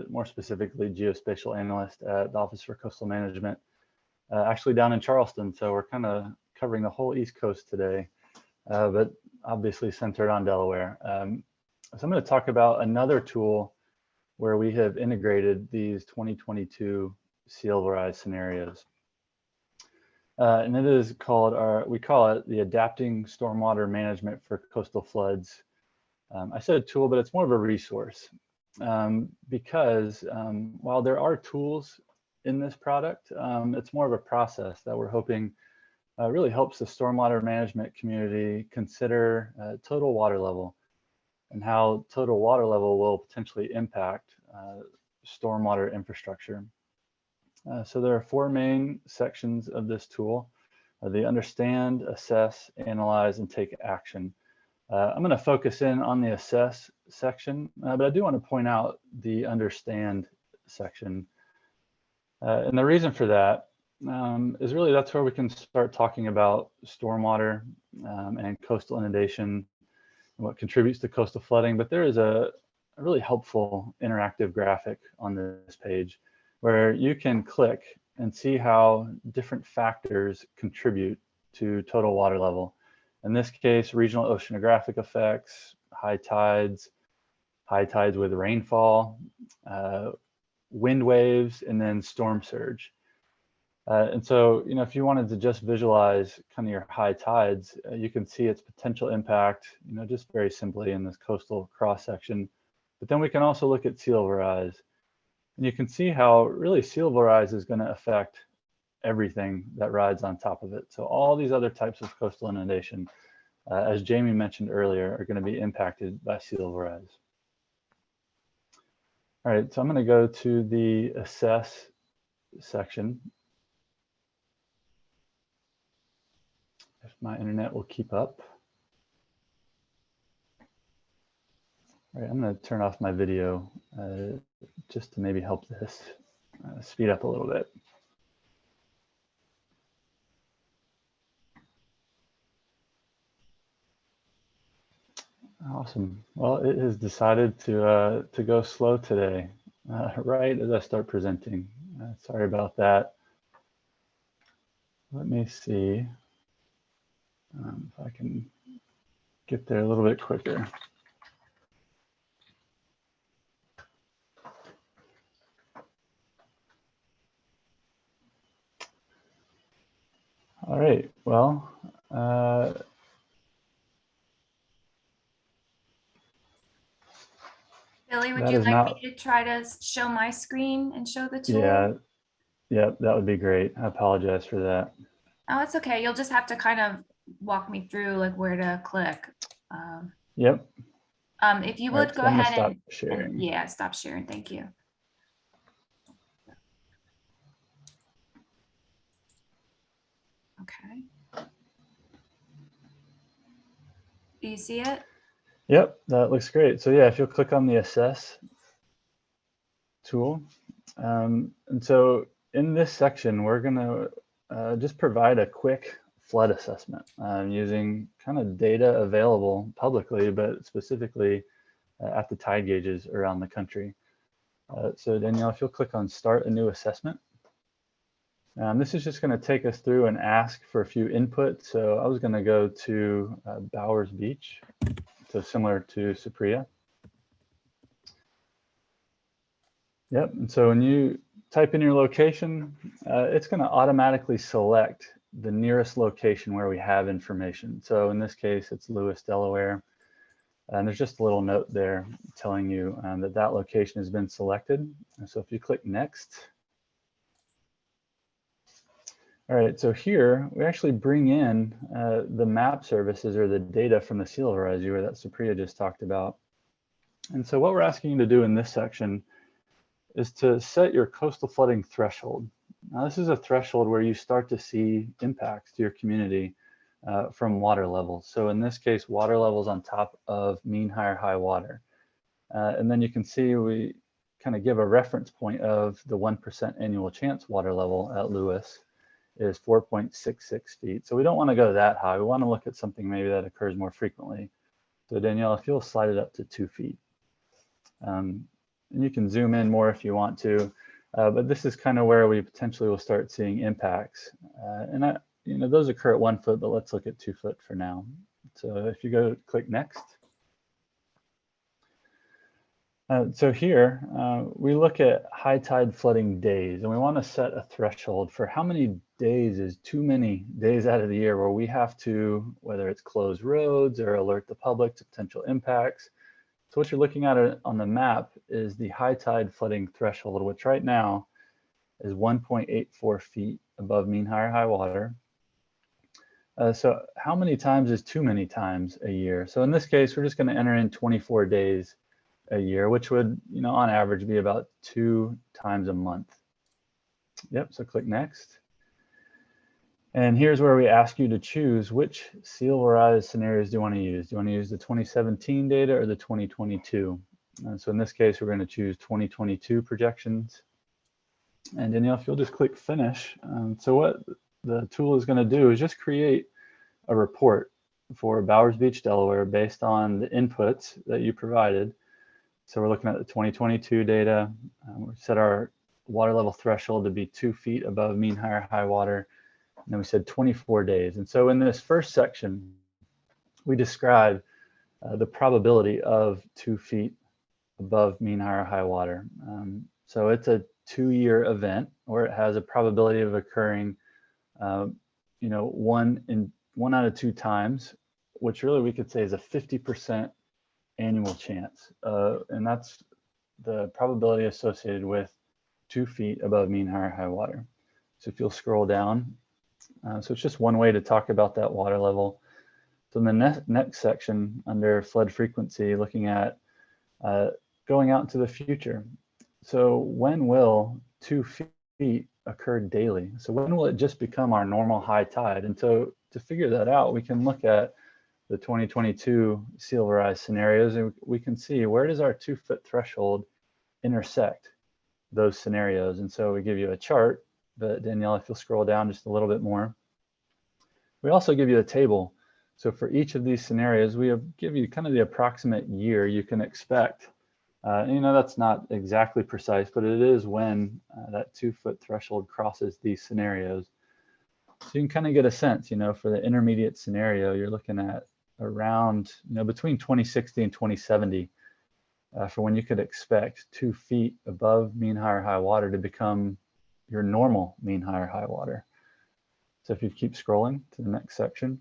more specifically geospatial analyst at the Office for Coastal Management, actually down in Charleston. So we're kind of covering the whole East Coast today, but obviously centered on Delaware. So I'm going to talk about another tool where we have integrated these 2022 sea level rise scenarios. And it is called, we call it the Adapting Stormwater Management for Coastal Floods. I said a tool, but it's more of a resource because while there are tools in this product, it's more of a process that we're hoping really helps the stormwater management community consider total water level and how total water level will potentially impact stormwater infrastructure. So there are 4 main sections of this tool. They understand, assess, analyze, and take action. I'm going to focus in on the assess section, but I do want to point out the understand section. And the reason for that is really that's where we can start talking about stormwater and coastal inundation, what contributes to coastal flooding. But there is a really helpful interactive graphic on this page where you can click and see how different factors contribute to total water level. In this case, regional oceanographic effects, high tides with rainfall, wind waves, and then storm surge. And so, you know, if you wanted to just visualize kind of your high tides, you can see its potential impact, you know, just very simply in this coastal cross section. But then we can also look at sea level rise. And you can see how really sea level rise is going to affect everything that rides on top of it. So all these other types of coastal inundation, as Jamie mentioned earlier, are going to be impacted by sea level rise. All right, so I'm going to go to the assess section. If my internet will keep up. All right, I'm going to turn off my video just to maybe help this speed up a little bit. Awesome. Well, it has decided to go slow today, right as I start presenting. Sorry about that. Let me see if I can get there a little bit quicker. All right, well, Billy, would you like me to try to show my screen and show the tool? Yeah, that would be great. I apologize for that. Oh, it's okay. You'll just have to kind of walk me through like where to click. Yep. If you would go ahead and sharing. Yeah, stop sharing. Thank you. Okay. Do you see it? Yep, that looks great. So yeah, if you'll click on the assess tool. And so in this section, we're going to just provide a quick flood assessment using kind of data available publicly, but specifically at the tide gauges around the country. So Danielle, if you'll click on Start a New Assessment. This is just going to take us through and ask for a few inputs. So I was going to go to Bowers Beach, so similar to Supriya. Yep, and so when you type in your location, it's going to automatically select the nearest location where we have information. So in this case, it's Lewes, Delaware. And there's just a little note there telling you that that location has been selected. And so if you click Next. All right, so here we actually bring in the map services or the data from the Silvereye viewer that Supriya just talked about. And so what we're asking you to do in this section is to set your coastal flooding threshold. Now, this is a threshold where you start to see impacts to your community from water levels. So in this case, water levels on top of mean high water. And then you can see we kind of give a reference point of the 1% annual chance water level at Lewes is 4.66 feet. So we don't want to go that high. We want to look at something maybe that occurs more frequently. So Danielle, if you'll slide it up to 2 feet. And you can zoom in more if you want to, but this is kind of where we potentially will start seeing impacts. You know, those occur at 1 foot, but let's look at 2 foot for now. So if you go click Next. So here we look at high tide flooding days, and we want to set a threshold for how many days is too many days out of the year where we have to, whether it's close roads or alert the public to potential impacts. So what you're looking at on the map is the high tide flooding threshold, which right now is 1.84 feet above mean high water. So how many times is too many times a year? So in this case, we're just going to enter in 24 days a year, which would, you know, on average be about 2 times a month. Yep, so click Next. And here's where we ask you to choose which Silvereye scenarios do you want to use. Do you want to use the 2017 data or the 2022? So in this case, we're going to choose 2022 projections. And Danielle, if you'll just click Finish. So what the tool is going to do is just create a report for Bowers Beach, Delaware, based on the inputs that you provided. So we're looking at the 2022 data. We set our water level threshold to be 2 feet above mean high water. And then we said 24 days. And so in this first section, we describe the probability of 2 feet above mean high water. So it's a 2-year event, or it has a probability of occurring, you know, 1 out of 2 times, which really we could say is a 50% annual chance. And that's the probability associated with 2 feet above mean high water. So if you'll scroll down, so it's just one way to talk about that water level. So in the next section under flood frequency, looking at going out into the future. So when will 2 feet occur daily? So when will it just become our normal high tide? And so to figure that out, we can look at the 2022 Silvereye scenarios, and we can see where does our 2 foot threshold intersect those scenarios. And so we give you a chart, but Danielle, if you'll scroll down just a little bit more, we also give you a table. So for each of these scenarios, we give you kind of the approximate year you can expect. You know, that's not exactly precise, but it is when that 2 foot threshold crosses these scenarios. So you can kind of get a sense, you know, for the intermediate scenario, you're looking at around, you know, between 2060 and 2070 for when you could expect 2 feet above mean high water to become your normal mean high water. So if you keep scrolling to the next section.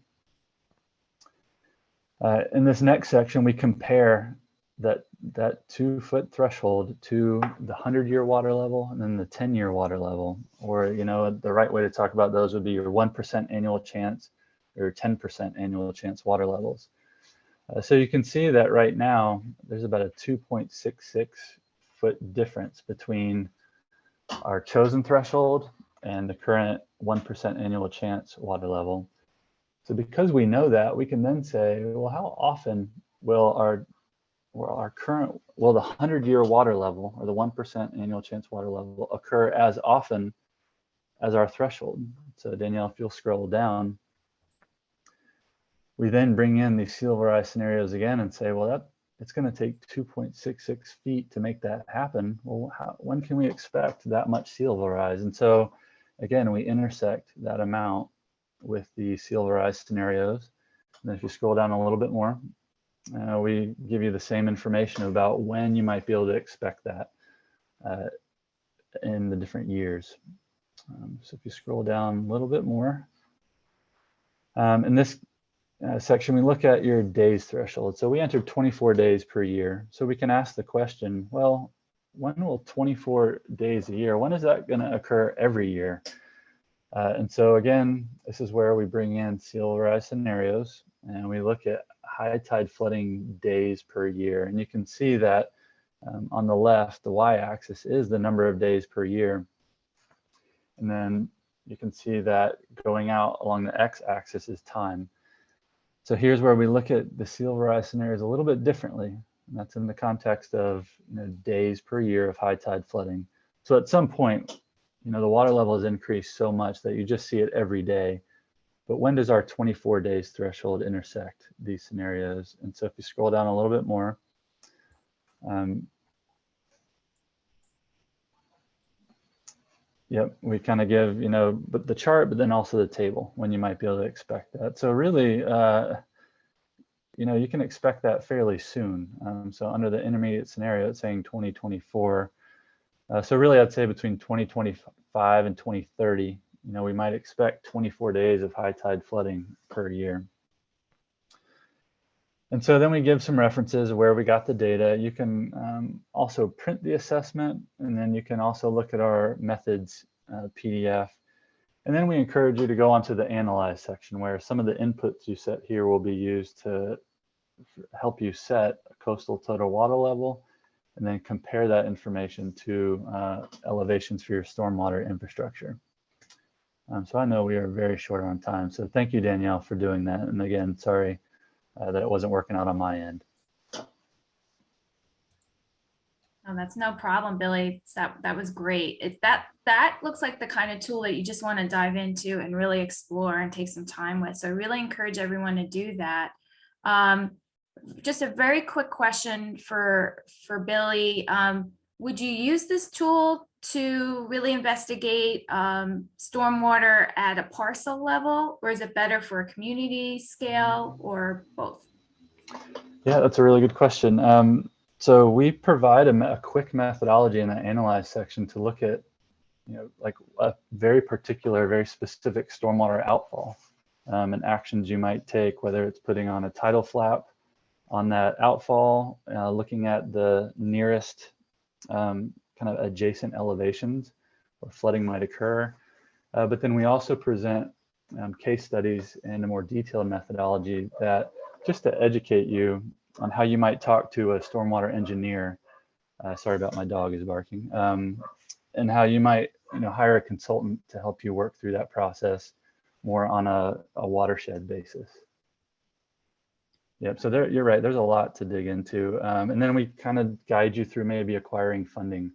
In this next section, we compare that 2 foot threshold to the 100-year water level and then the 10-year water level, or, you know, the right way to talk about those would be your 1% annual chance or 10% annual chance water levels. So you can see that right now there's about a 2.66 foot difference between our chosen threshold and the current 1% annual chance water level. So because we know that, we can then say, well, how often will the 100-year water level or the 1% annual chance water level occur as often as our threshold? So Danielle, if you'll scroll down, we then bring in these Silvereye scenarios again and say, well, that it's going to take 2.66 feet to make that happen. Well, when can we expect that much sea level rise? And so, again, we intersect that amount with the sea level rise scenarios. And if you scroll down a little bit more, we give you the same information about when you might be able to expect that in the different years. So if you scroll down a little bit more, in this section, we look at your days threshold. So we entered 24 days per year. So we can ask the question, well, when will 24 days a year, when is that going to occur every year? And so again, this is where we bring in sea level rise scenarios, and we look at high tide flooding days per year. And you can see that on the left, the y-axis is the number of days per year. And then you can see that going out along the x-axis is time. So here's where we look at the sea level rise scenarios a little bit differently. And that's in the context of days per year of high tide flooding. So at some point, the water level has increased so much that you just see it every day. But when does our 24 days threshold intersect these scenarios? And so if you scroll down a little bit more, yep, we kind of give, but the chart, but then also the table when you might be able to expect that. So really, you can expect that fairly soon. So under the intermediate scenario, it's saying 2024. So really, I'd say between 2025 and 2030, we might expect 24 days of high tide flooding per year. And so then we give some references of where we got the data. You can also print the assessment, and then you can also look at our methods PDF. And then we encourage you to go onto the analyze section, where some of the inputs you set here will be used to help you set a coastal total water level, and then compare that information to elevations for your stormwater infrastructure. So I know we are very short on time. So thank you, Danielle, for doing that. And again, sorry that it wasn't working out on my end. Oh, that's no problem, Billy. That was great. That looks like the kind of tool that you just want to dive into and really explore and take some time with. So I really encourage everyone to do that. Just a very quick question for Billy. Would you use this tool to really investigate stormwater at a parcel level, or is it better for a community scale, or both? Yeah, that's a really good question. So we provide a quick methodology in the analyze section to look at, like a very particular, very specific stormwater outfall and actions you might take, whether it's putting on a tidal flap on that outfall, looking at the nearest kind of adjacent elevations where flooding might occur. But then we also present case studies and a more detailed methodology that just to educate you on how you might talk to a stormwater engineer. Sorry about my dog is barking. And how you might hire a consultant to help you work through that process more on a watershed basis. Yep, so you're right, there's a lot to dig into. And then we kind of guide you through maybe acquiring funding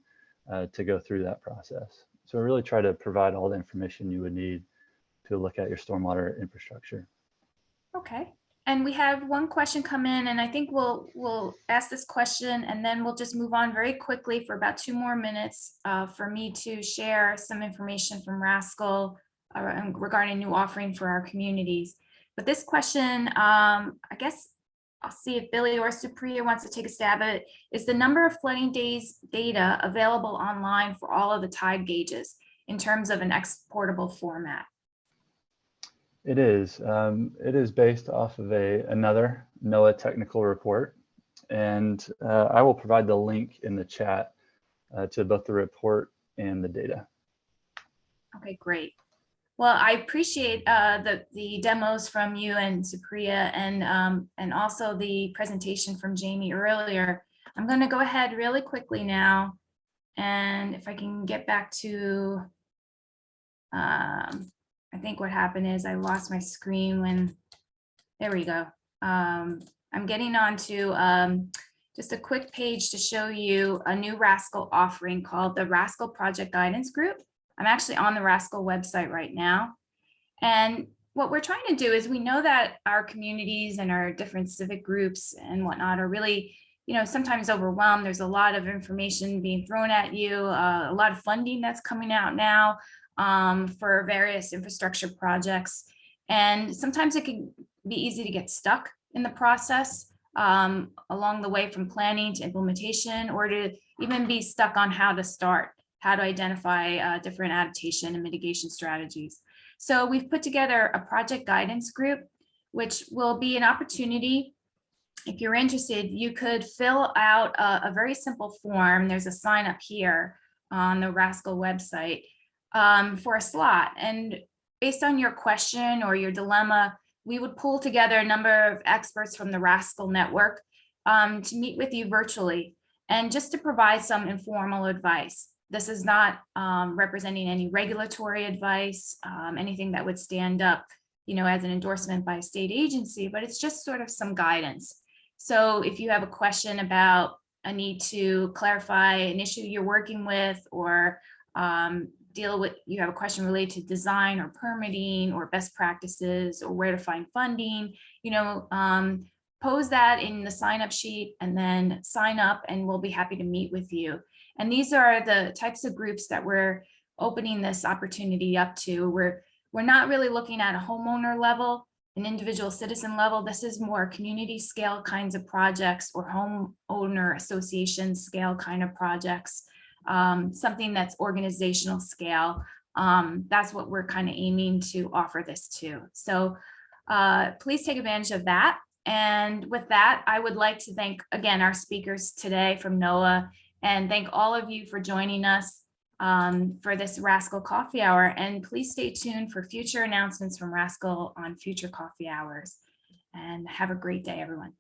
to go through that process. So we really try to provide all the information you would need to look at your stormwater infrastructure. Okay, and we have one question come in, and I think we'll ask this question and then we'll just move on very quickly for about 2 more minutes for me to share some information from RASCL regarding new offering for our communities. But this question, I guess I'll see if Billy or Supriya wants to take a stab at it. Is the number of flooding days data available online for all of the tide gauges in terms of an exportable format? It is. It is based off of another NOAA technical report. And I will provide the link in the chat to both the report and the data. Okay, great. Well, I appreciate the demos from you and Supriya, and also the presentation from Jamie earlier. I'm going to go ahead really quickly now, and if I can get back to, I think what happened is I lost my screen when, there we go. I'm getting on to just a quick page to show you a new RASCL offering called the RASCL Project Guidance Group. I'm actually on the RASCL website right now. And what we're trying to do is, we know that our communities and our different civic groups and whatnot are really sometimes overwhelmed. There's a lot of information being thrown at you, a lot of funding that's coming out now for various infrastructure projects. And sometimes it can be easy to get stuck in the process along the way from planning to implementation, or to even be stuck on how to start, how to identify different adaptation and mitigation strategies. So we've put together a project guidance group, which will be an opportunity. If you're interested, you could fill out a very simple form. There's a sign up here on the RASCL website for a slot. And based on your question or your dilemma, we would pull together a number of experts from the RASCL network to meet with you virtually and just to provide some informal advice. This is not representing any regulatory advice, anything that would stand up, as an endorsement by a state agency, but it's just sort of some guidance. So if you have a question about a need to clarify an issue you're working with, or you have a question related to design or permitting or best practices or where to find funding, pose that in the sign up sheet and then sign up and we'll be happy to meet with you. And these are the types of groups that we're opening this opportunity up to. We're not really looking at a homeowner level, an individual citizen level. This is more community scale kinds of projects or homeowner association scale kind of projects, something that's organizational scale. That's what we're kind of aiming to offer this to. So please take advantage of that. And with that, I would like to thank again our speakers today from NOAA, and thank all of you for joining us for this RASCL coffee hour. And please stay tuned for future announcements from RASCL on future coffee hours. And have a great day, everyone.